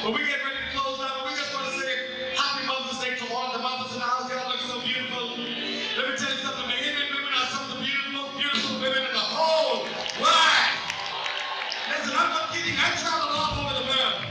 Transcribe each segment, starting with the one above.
But we get ready to close out. We just want to say Happy Mother's Day to all the mothers in the house. Y'all look so beautiful. Let me tell you something. The Indian women are some of the beautiful women in the whole world. Listen, I'm not kidding. I traveled all over the world.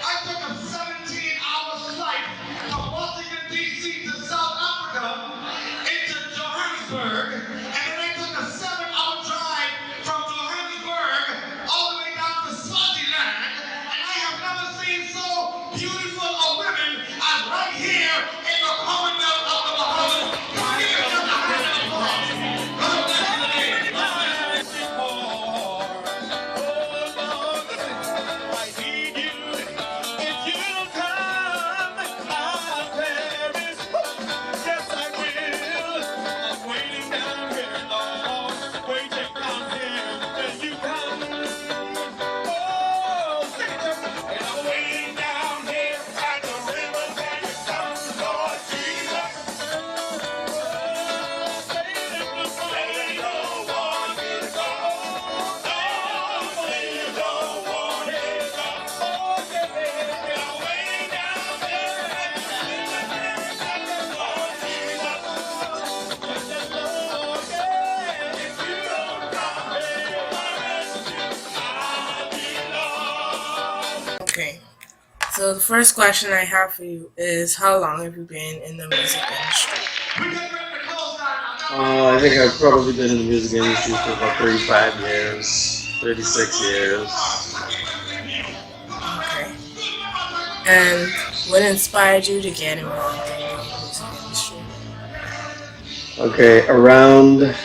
I took a 17-hour flight from Washington, D.C. to South Africa into Johannesburg. And then I took a 7-hour drive from Johannesburg all the way down to Swaziland. And I have never seen so beautiful a women as right here in the Commonwealth of the Bahamas. Come on, give yourself a hand of applause. God bless you today. Okay, so the first question I have for you is, how long have you been in the music industry? I think I've probably been in the music industry for about 35 years, 36 years. Okay. And what inspired you to get involved in the music industry? Okay, around,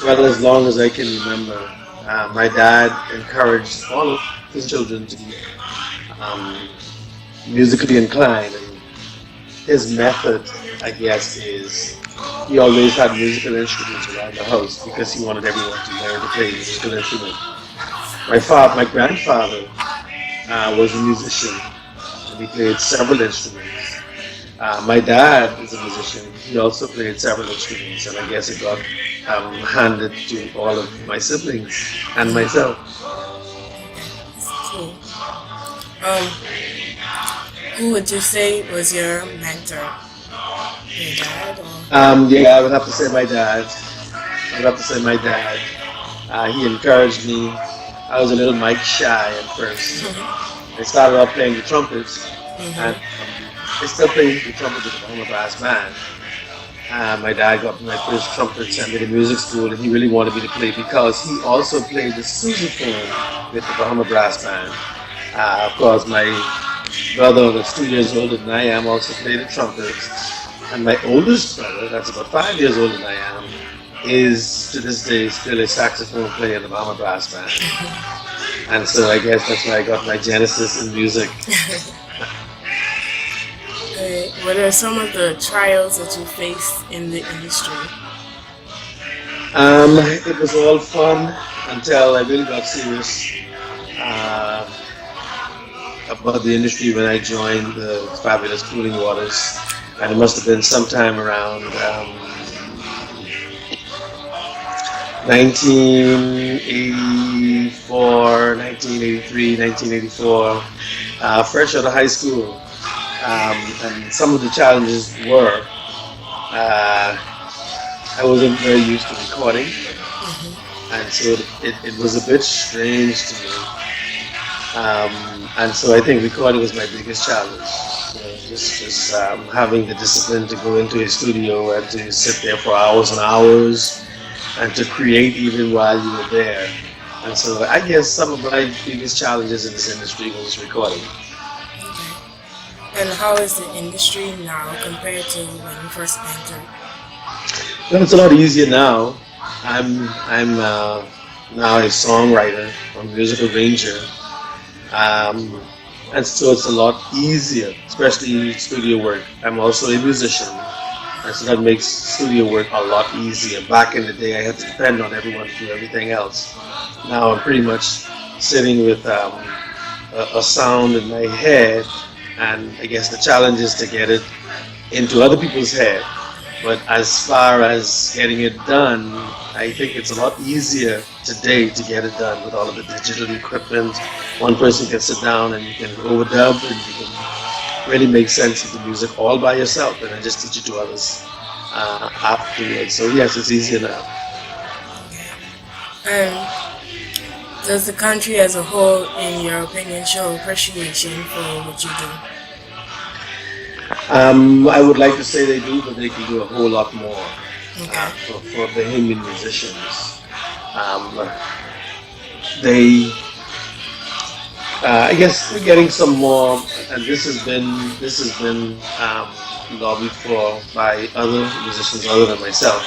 well, as long as I can remember, my dad encouraged all of his children to be musically inclined, and his method, I guess, is he always had musical instruments around the house because he wanted everyone to learn to play a musical instrument. My grandfather was a musician, and he played several instruments. My dad is a musician. He also played several instruments, and I guess it got handed to all of my siblings and myself. Cool. Who would you say was your mentor? Your dad, or? Yeah, I would have to say my dad. He encouraged me. I was a little mic shy at first. I started off playing the trumpets, and I still play the trumpet with the Bahama Brass Band. My dad got me my first trumpet, sent me to music school, and he really wanted me to play because he also played the sousaphone with the Bahama Brass Band. Of course, my brother, that's 2 years older than I am, also played the trumpet. And my oldest brother, that's about 5 years older than I am, is to this day still a saxophone player in the Bahama Brass Band. And so I guess that's where I got my genesis in music. What are some of the trials that you faced in the industry? It was all fun until I really got serious about the industry when I joined the fabulous Cooling Waters. And it must have been sometime around 1984, 1983, 1984, fresh out of high school. And some of the challenges were, I wasn't very used to recording, and so it was a bit strange to me. And so I think recording was my biggest challenge. Just having the discipline to go into a studio and to sit there for hours and hours and to create even while you were there. And so I guess some of my biggest challenges in this industry was recording. And how is the industry now compared to when you first entered? Well, it's a lot easier now. I'm now a songwriter, a musical arranger. And so it's a lot easier, especially studio work. I'm also a musician, and so that makes studio work a lot easier. Back in the day, I had to depend on everyone to do everything else. Now I'm pretty much sitting with a sound in my head, and I guess the challenge is to get it into other people's head. But as far as getting it done, I think it's a lot easier today to get it done with all of the digital equipment one person can sit down and you can overdub and you can really make sense of the music all by yourself and then just teach it to others afterwards. So yes, it's easier now. Does the country as a whole, in your opinion, show appreciation for what you do? I would like to say they do, but they can do a whole lot more Okay. for Bahamian musicians. Um, they, I guess, we're getting some more, and this has been lobbied for by other musicians other than myself.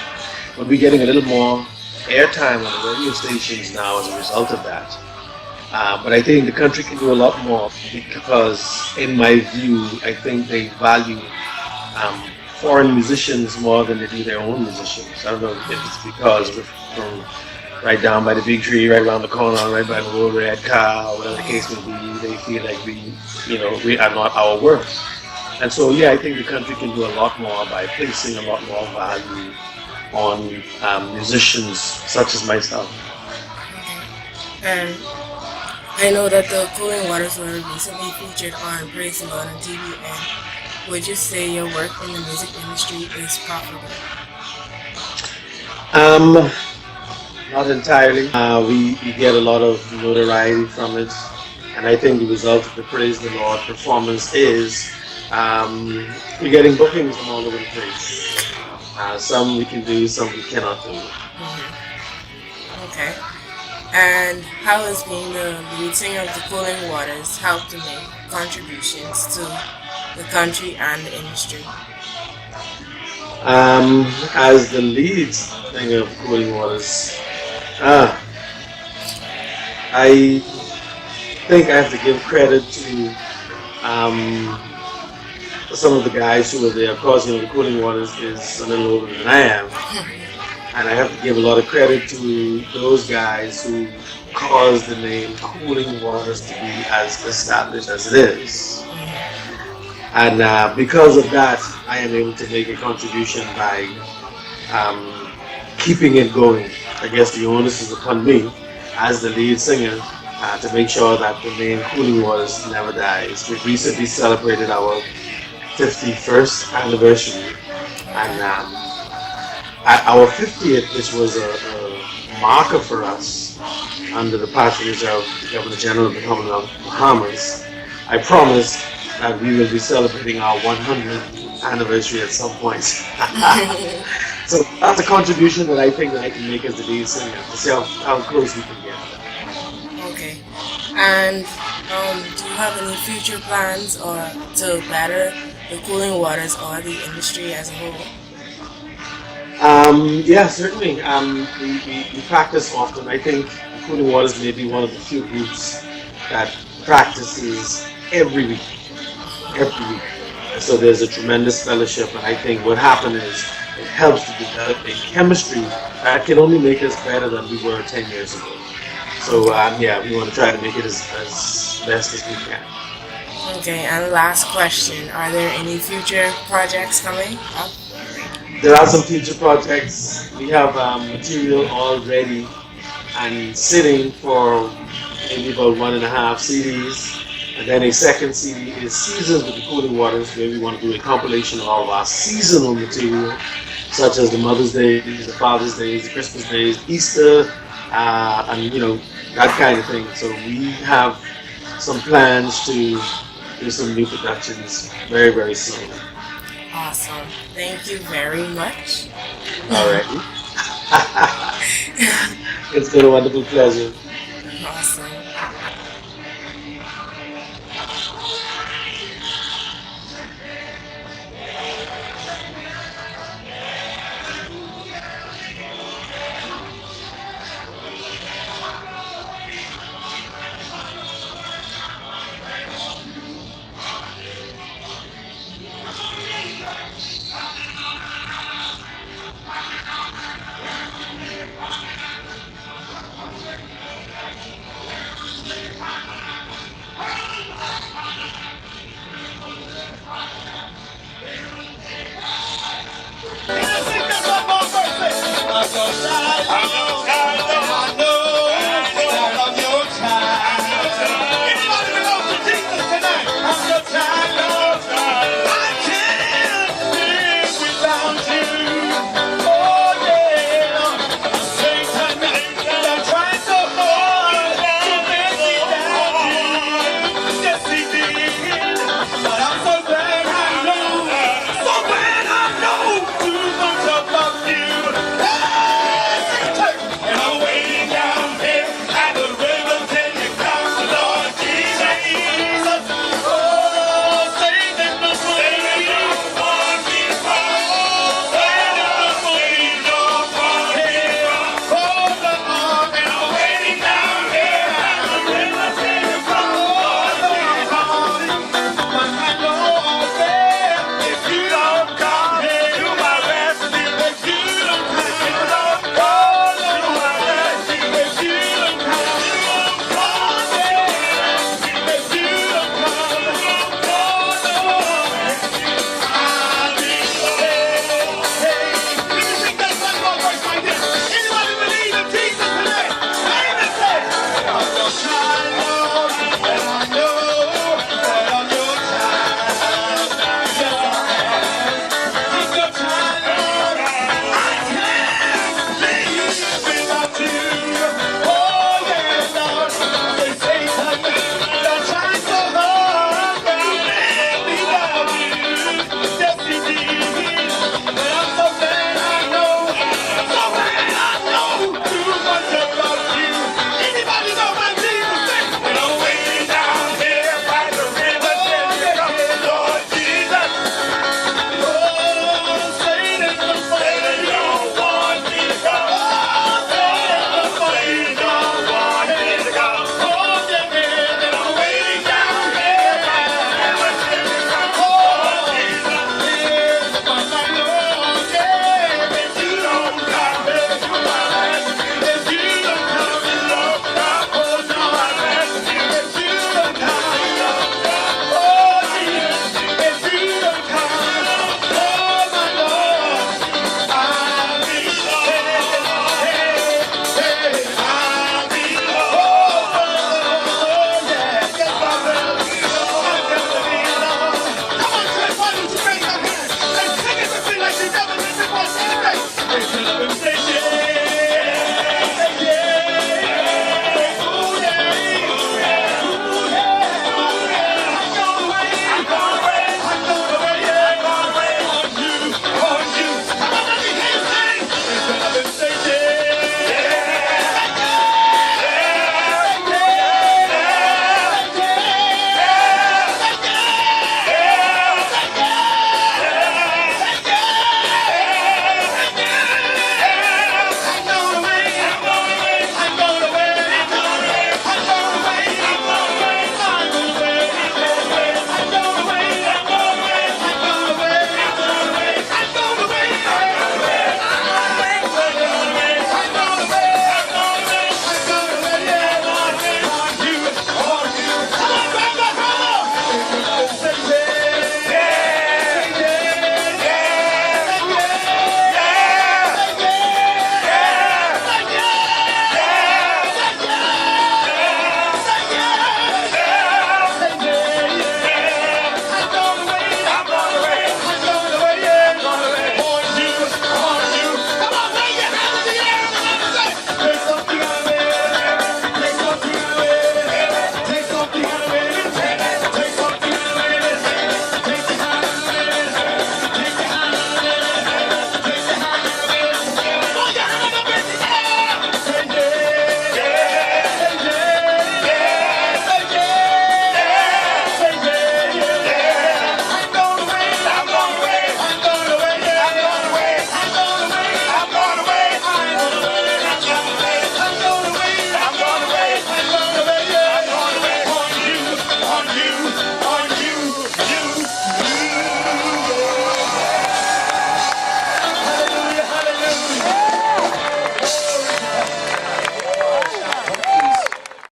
But we're getting a little more airtime on the radio stations now as a result of that. But I think the country can do a lot more because, in my view, I think they value foreign musicians more than they do their own musicians. I don't know if it's because we're from right down by the big tree, right around the corner, right by the road, red car, or whatever the case may be. They feel like we are not our work. And so, yeah, I think the country can do a lot more by placing a lot more value on musicians such as myself. And I know that the Cooling Waters were recently featured on Praise the Lord on TV, and would you say your work in the music industry is profitable? Not entirely. We get a lot of notoriety from it, and I think the result of the Praise the Lord performance is we're getting bookings from all over the place. Some we can do, some we cannot do. Okay. And how has being the lead singer of the Cooling Waters helped to make contributions to the country and the industry? As the lead singer of Cooling Waters, I think I have to give credit to some of the guys who were there. Of course, the Cooling Waters is a little older than I am. And I have to give a lot of credit to those guys who caused the name Cooling Waters to be as established as it is. And because of that, I am able to make a contribution by keeping it going. I guess the onus is upon me as the lead singer to make sure that the name Cooling Waters never dies. We recently celebrated our 51st anniversary, and at our 50th, which was a marker for us under the patronage of the Governor General of the Commonwealth of Bahamas, I promised that we will be celebrating our 100th anniversary at some point. So that's a contribution that I think that I can make as the lead singer, to see how close we can get. Okay. And do you have any future plans or to better the Cooling Waters or the industry as a whole? Yeah, certainly. We practice often. I think Cooling Waters may be one of the few groups that practices every week. Every week. So there's a tremendous fellowship, and I think what happened is it helps to develop a chemistry that can only make us better than we were 10 years ago. So yeah, we want to try to make it as best as we can. Okay, and last question. Are there any future projects coming up? There are some future projects. We have material all ready and sitting for maybe about 1.5 CDs. And then a second CD is Seasons with the Cooling Waters, where we want to do a compilation of all of our seasonal material, such as the Mother's Day, the Father's Day, the Christmas Days, Easter, and that kind of thing. So we have some plans to do some new productions very, very soon. Awesome. Thank you very much. Alrighty. It's been a wonderful pleasure. Awesome. I'm so shy.